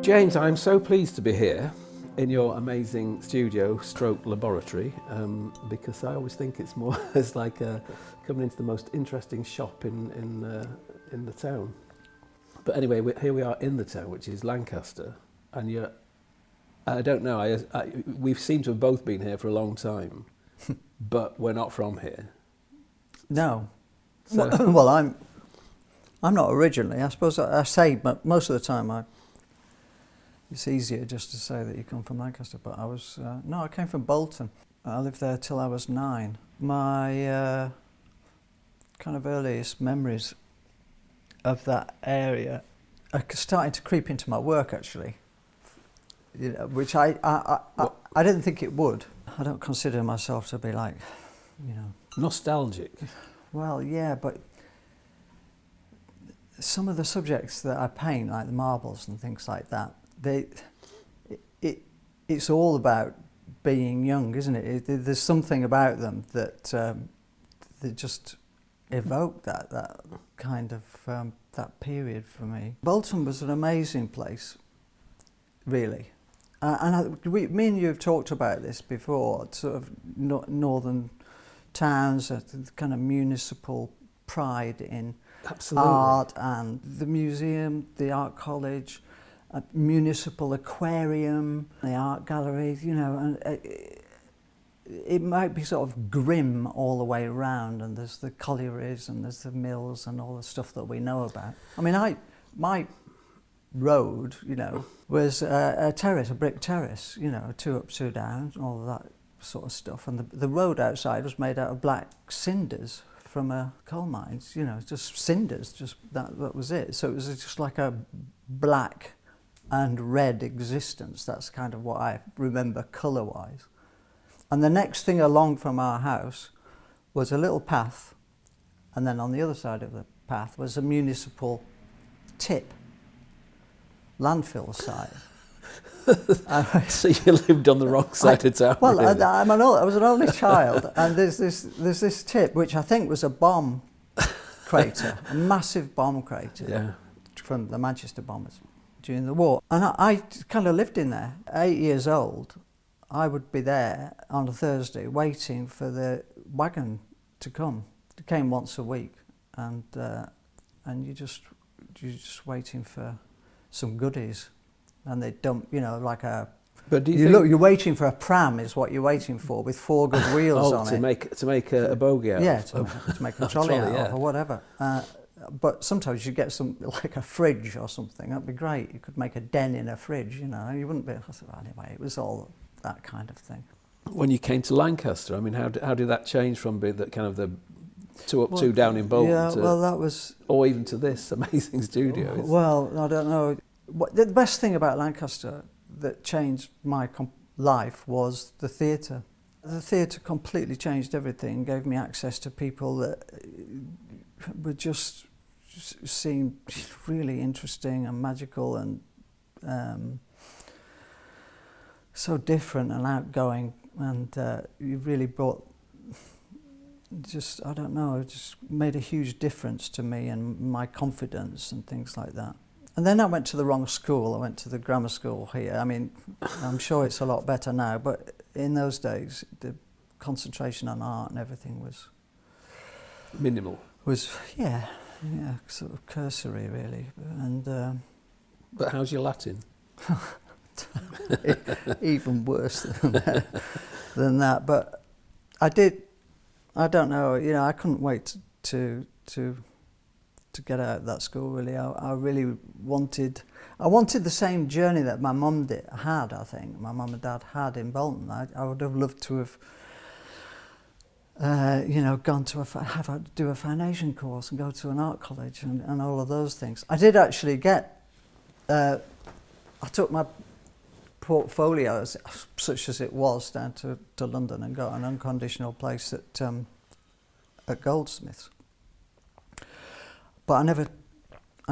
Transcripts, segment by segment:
James, I'm so pleased to be here in your amazing studio stroke laboratory because I always think it's more as like coming into the most interesting shop in the town. But anyway, here we are in the town, which is Lancaster, and I don't know, we seem to have both been here for a long time, but we're not from here. No. So, Well, I'm not originally. I suppose I say, but most of the time it's easier just to say that you come from Lancaster. But I came from Bolton. I lived there till I was 9. My kind of earliest memories of that area are starting to creep into my work, actually. You know, which I didn't think it would. I don't consider myself to be like, nostalgic. Well, yeah, but some of the subjects that I paint, like the marbles and things like that, it's all about being young, isn't it? There's something about them that just evoke that kind of that period for me. Bolton was an amazing place, really. Me and you have talked about this before, sort of northern towns, kind of municipal pride in Absolutely. art, and the museum, the art college, a municipal aquarium, the art gallery, and it might be sort of grim all the way around, and there's the collieries and there's the mills and all the stuff that we know about. I mean, my road, was a terrace, a brick terrace, 2 up, 2 down, all of that sort of stuff. And the road outside was made out of black cinders from coal mines, just cinders, just that was it. So it was just like a black and red existence. That's kind of what I remember colour-wise. And the next thing along from our house was a little path, and then on the other side of the path was a municipal tip, landfill site. So you lived on the wrong side of town. Well, really. I was an only child, and there's this tip which I think was a bomb crater, a massive bomb crater from the Manchester bombers during the war. And I kind of lived in there. 8 years old, I would be there on a Thursday waiting for the wagon to come. It came once a week, and you're just waiting for some goodies. And they dump, like a. But do you're waiting for a pram, is what you're waiting for, with 4 good wheels on it. To make a bogey out. Yeah, to make a trolley out of, or whatever. But sometimes you get some, like a fridge or something. That'd be great. You could make a den in a fridge. You wouldn't be. Anyway, it was all that kind of thing. When you came to Lancaster, I mean, how did that change from being that kind of the 2 up, 2 down in Bolton that was, or even to this amazing studio? Well, I don't know. The best thing about Lancaster that changed my life was the theatre. The theatre completely changed everything, gave me access to people that were just seemed really interesting and magical and so different and outgoing, and you really brought just made a huge difference to me and my confidence and things like that. And then I went to the wrong school. I went to the grammar school here. I mean, I'm sure it's a lot better now, but in those days, the concentration on art and everything was minimal. Sort of cursory, really. And but how's your Latin? Even worse than that. But I don't know. I couldn't wait to get out of that school, really. I really wanted the same journey that my mum had, I think, my mum and dad had in Bolton. I would have loved to have, gone to do a foundation course and go to an art college and all of those things. I did actually get, I took my portfolio, such as it was, down to London and got an unconditional place at Goldsmiths. But I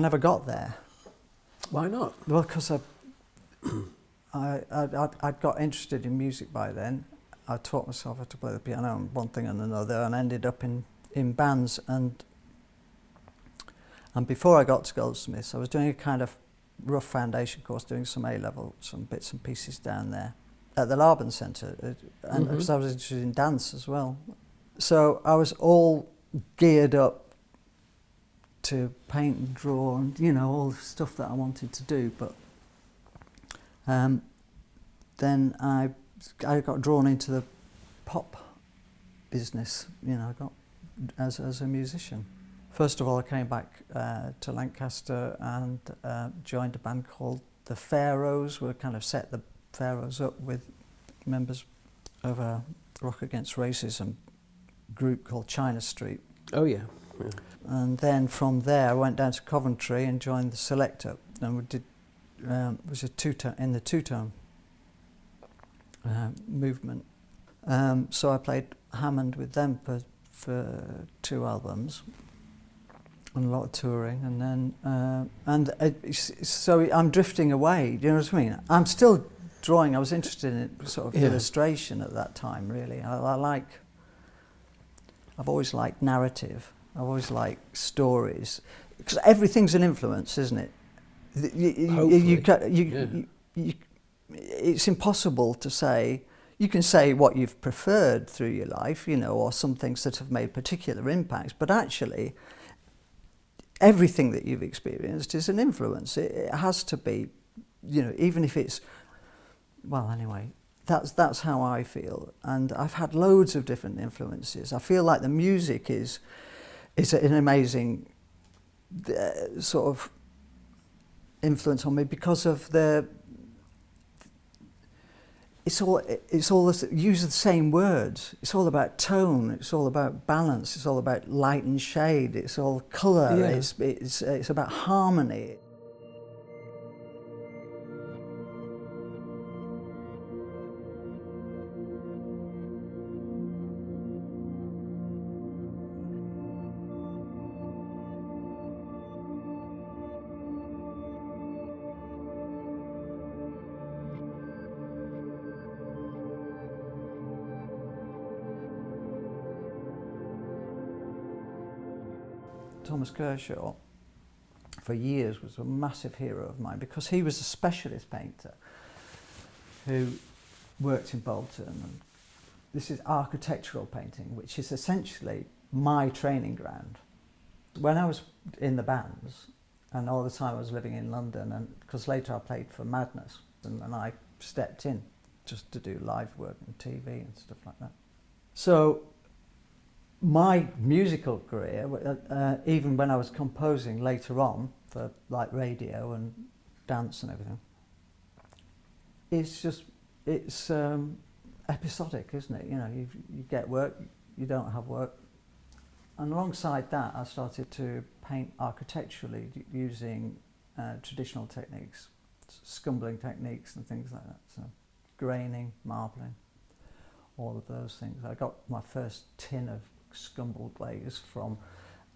never got there. Why not? Well, because I'd got interested in music by then. I taught myself how to play the piano and one thing and another, and ended up in bands. And before I got to Goldsmiths, I was doing a kind of rough foundation course, doing some A-level, some bits and pieces down there at the Laban Centre, and because I was interested in dance as well. So I was all geared up to paint and draw and, you know, all the stuff that I wanted to do, but then I got drawn into the pop business, you know, I got as a musician. First of all, I came back to Lancaster and joined a band called the Pharaohs. We kind of set the Pharaohs up with members of a Rock Against Racism group called China Street. Oh yeah. And then from there I went down to Coventry and joined the Selector, and we did was a in the two-tone movement. So I played Hammond with them for 2 albums and a lot of touring, and then so I'm drifting away. Do you know what I mean? I'm still drawing. I was interested in sort of illustration at that time. Really, I've always liked narrative. I've always liked stories, because everything's an influence, isn't it? It's impossible to say. You can say what you've preferred through your life, you know, or some things that have made particular impacts, but actually everything that you've experienced is an influence. It has to be, you know, even if it's, well, anyway, that's how I feel. And I've had loads of different influences. I feel like the music is an amazing sort of influence on me, because of it's all use the same words. It's all about tone. It's all about balance. It's all about light and shade. It's all colour. Yeah. It's about harmony. Thomas Kershaw, for years, was a massive hero of mine, because he was a specialist painter who worked in Bolton. And this is architectural painting, which is essentially my training ground. When I was in the bands, and all the time I was living in London, and because later I played for Madness, and I stepped in just to do live work and TV and stuff like that. So my musical career, even when I was composing later on for like radio and dance and everything, it's episodic, isn't it? You know, you get work, you don't have work. And alongside that, I started to paint architecturally using traditional techniques, scumbling techniques and things like that. So graining, marbling, all of those things. I got my first tin of scumble glaze from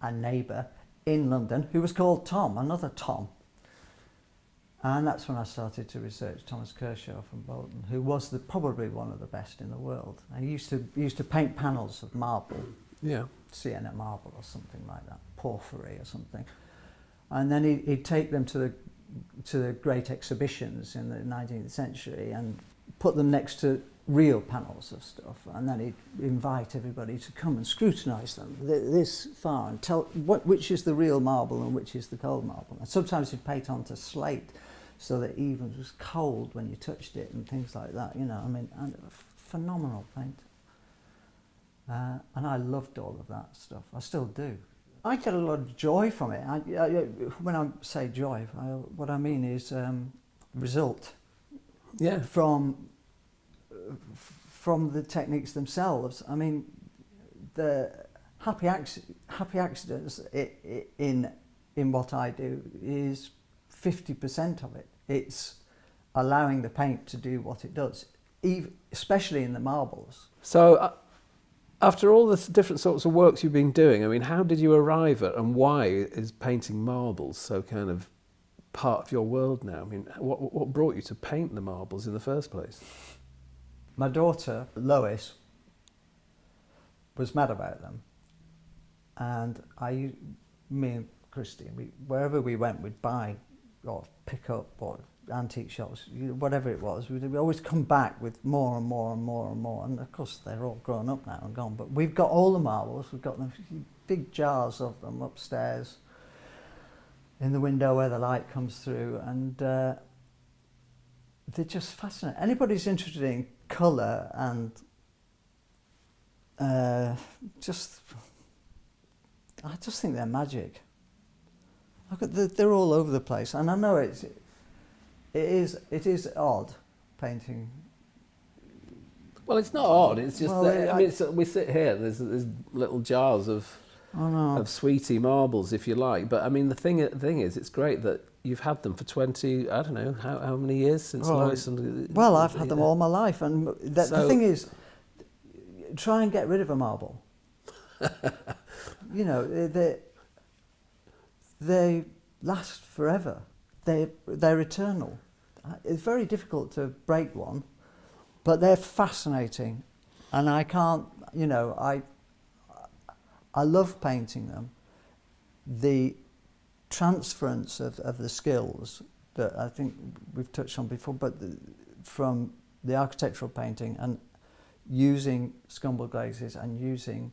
a neighbour in London who was called Tom, another Tom. And that's when I started to research Thomas Kershaw from Bolton, who was probably one of the best in the world. And he used to paint panels of marble, sienna marble or something like that, porphyry or something. And then he'd take them to the great exhibitions in the 19th century and put them next to real panels of stuff, and then he'd invite everybody to come and scrutinise them this far and tell which is the real marble and which is the cold marble. And sometimes he'd paint onto slate so that even it was cold when you touched it and things like that, you know. I mean, and phenomenal paint. And I loved all of that stuff. I still do. I get a lot of joy from it. When I say joy, what I mean is result. Yeah. From the techniques themselves. I mean, the happy accidents in what I do is 50% of it. It's allowing the paint to do what it does, especially in the marbles. So after all the different sorts of works you've been doing, I mean, how did you arrive at, and why is painting marbles so kind of part of your world now? I mean, what brought you to paint the marbles in the first place? My daughter, Lois, was mad about them. And me and Christine, wherever we went, we'd buy or pick up or antique shops, whatever it was, we'd always come back with more and more and more and more. And of course, they're all grown up now and gone. But we've got all the marbles. We've got them big jars of them upstairs in the window where the light comes through, and they're just fascinating. Anybody's interested in colour and I just think they're magic. They're all over the place, and I know it is odd painting. Well, it's not odd. It's just Well, that, I mean, we sit here. There's little jars of sweetie marbles, if you like. But I mean, the thing is, it's great that you've had them for 20. I don't know how many years since Lois. Well, I've had them all my life, and the thing is, try and get rid of a marble. You know, they last forever. They're eternal. It's very difficult to break one, but they're fascinating, and I can't. You know, I love painting them. The transference of the skills that I think we've touched on before, but from the architectural painting and using scumble glazes and using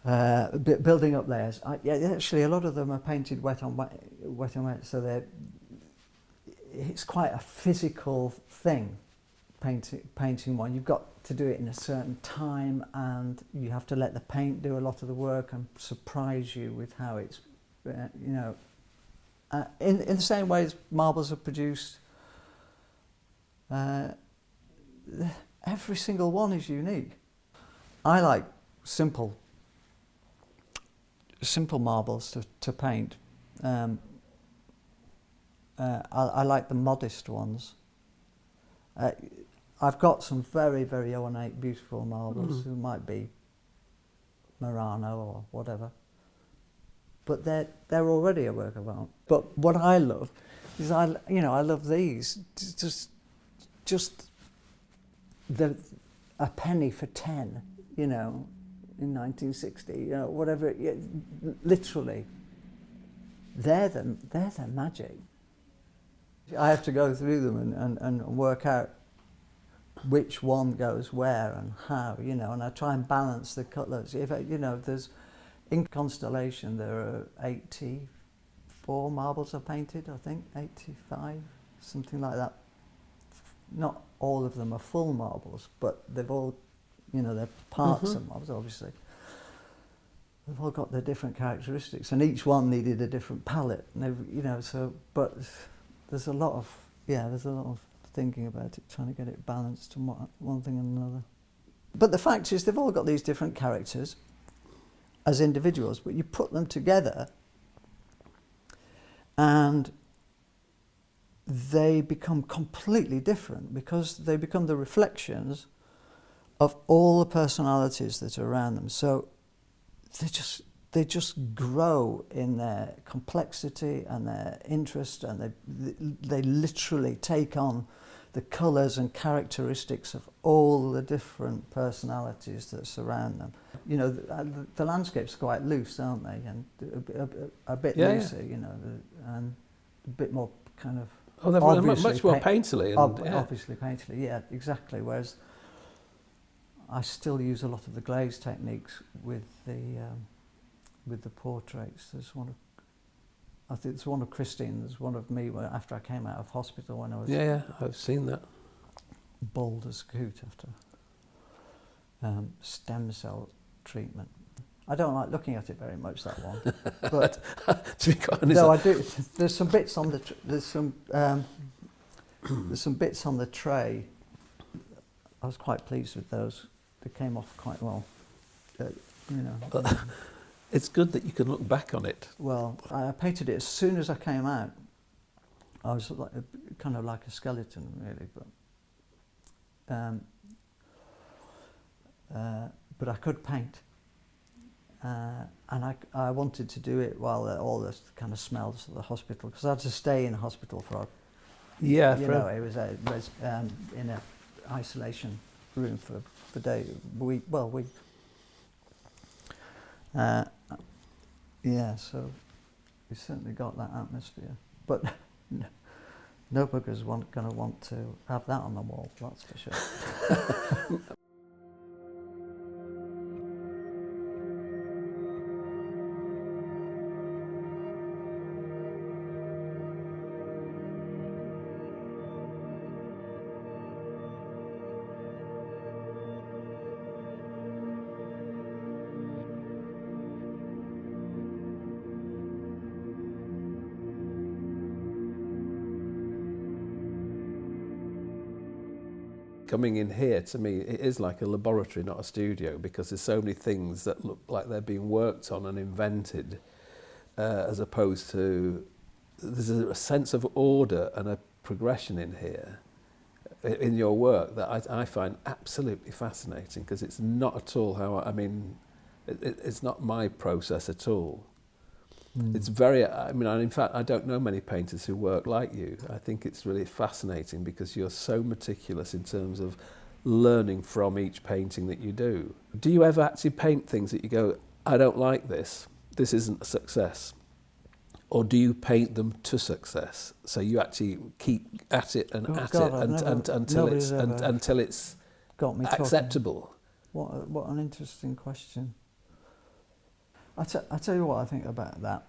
building up layers. Actually, a lot of them are painted wet on wet, so it's quite a physical thing. Painting one, you've got to do it in a certain time, and you have to let the paint do a lot of the work and surprise you with how it's, you know, in the same way as marbles are produced. Every single one is unique. I like simple marbles to paint. I like the modest ones. I've got some very, very ornate, beautiful marbles who might be Murano or whatever, but they're already a work of art. But what I love is I love these. Just a penny for 10, you know, in 1960, you know, whatever. Literally, they're the magic. I have to go through them and work out which one goes where and how, you know, and I try and balance the colours. If you know, in Constellation there are 84 marbles are painted, I think, 85, something like that. Not all of them are full marbles, but they've all, you know, they're parts of marbles, obviously. They've all got their different characteristics, and each one needed a different palette. And you know, so but there's a lot of thinking about it, trying to get it balanced and one thing and another. But the fact is, they've all got these different characters as individuals, but you put them together and they become completely different, because they become the reflections of all the personalities that are around them. So they just grow in their complexity and their interest, and they literally take on the colours and characteristics of all the different personalities that surround them. You know, the landscapes are quite loose, aren't they? And a bit looser, you know, and a bit more kind of... Oh, they're much more painterly. Obviously painterly, yeah, exactly. Whereas I still use a lot of the glaze techniques with the portraits. There's one of, I think it's one of Christine, there's one of me after I came out of hospital when I was... Yeah, I've seen that. Bald as a coot after stem cell treatment. I don't like looking at it very much, that one. But to be quite honest, no, I do. There's some bits on the there's some bits on the tray. I was quite pleased with those. They came off quite well. You know. It's good that you can look back on it. Well, I painted it as soon as I came out. I was kind of like a skeleton, really, but I could paint. And I wanted to do it while all the kind of smells of the hospital, because I had to stay in hospital for it was in an isolation room for days, week. So we certainly got that atmosphere. But no bugger's going to want to have that on the wall, that's for sure. Coming in here, to me, it is like a laboratory, not a studio, because there's so many things that look like they're being worked on and invented, as opposed to, there's a sense of order and a progression in here, in your work, that I find absolutely fascinating, because it's not at all how, it's not my process at all. It's very, in fact, I don't know many painters who work like you. I think it's really fascinating because you're so meticulous in terms of learning from each painting that you do. Do you ever actually paint things that you go, I don't like this isn't a success? Or do you paint them to success? So you actually keep at it and until it's got me acceptable. What an interesting question. I tell you what I think about that.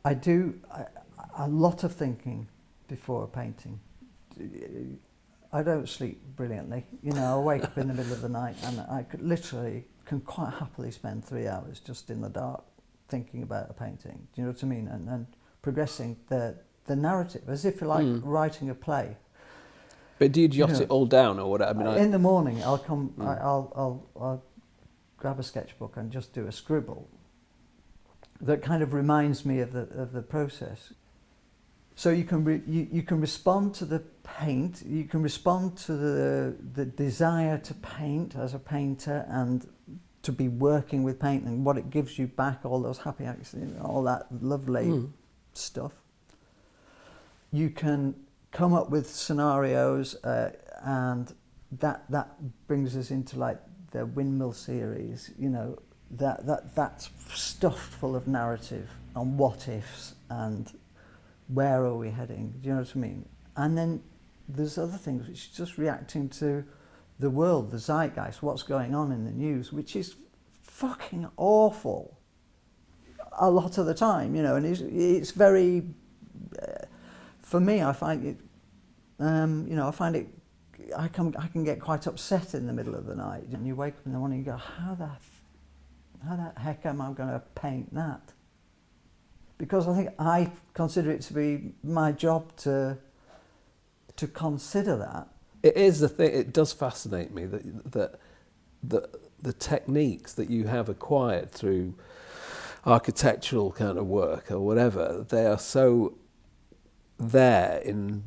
I do a lot of thinking before a painting. I don't sleep brilliantly. I wake up in the middle of the night and I can quite happily spend 3 hours just in the dark thinking about a painting. Do you know what I mean? And progressing the narrative as if you're like writing a play. But do you jot it all down or whatever? In the morning, I'll come. I'll grab a sketchbook and just do a scribble. That kind of reminds me of the process. So you can respond to the paint. You can respond to the desire to paint as a painter and to be working with paint and what it gives you back. All those happy accidents, all that lovely stuff. You can come up with scenarios, and that brings us into like the Windmill series. That's stuffed full of narrative and what ifs and where are we heading. Do you know what I mean? And then there's other things which is just reacting to the world, the zeitgeist, what's going on in the news, which is fucking awful a lot of the time. And it's very. For me, I find it. I can get quite upset in the middle of the night, and you wake up in the morning and you go, how the heck am I going to paint that? Because I consider it to be my job to consider that. It is the thing. It does fascinate me that the techniques that you have acquired through architectural kind of work or whatever, they are so there in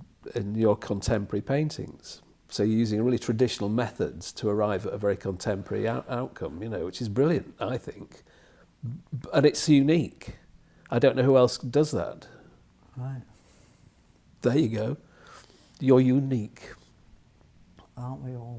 your contemporary paintings. So you're using really traditional methods to arrive at a very contemporary outcome, which is brilliant, I think. And it's unique. I don't know who else does that. Right. There you go. You're unique. Aren't we all?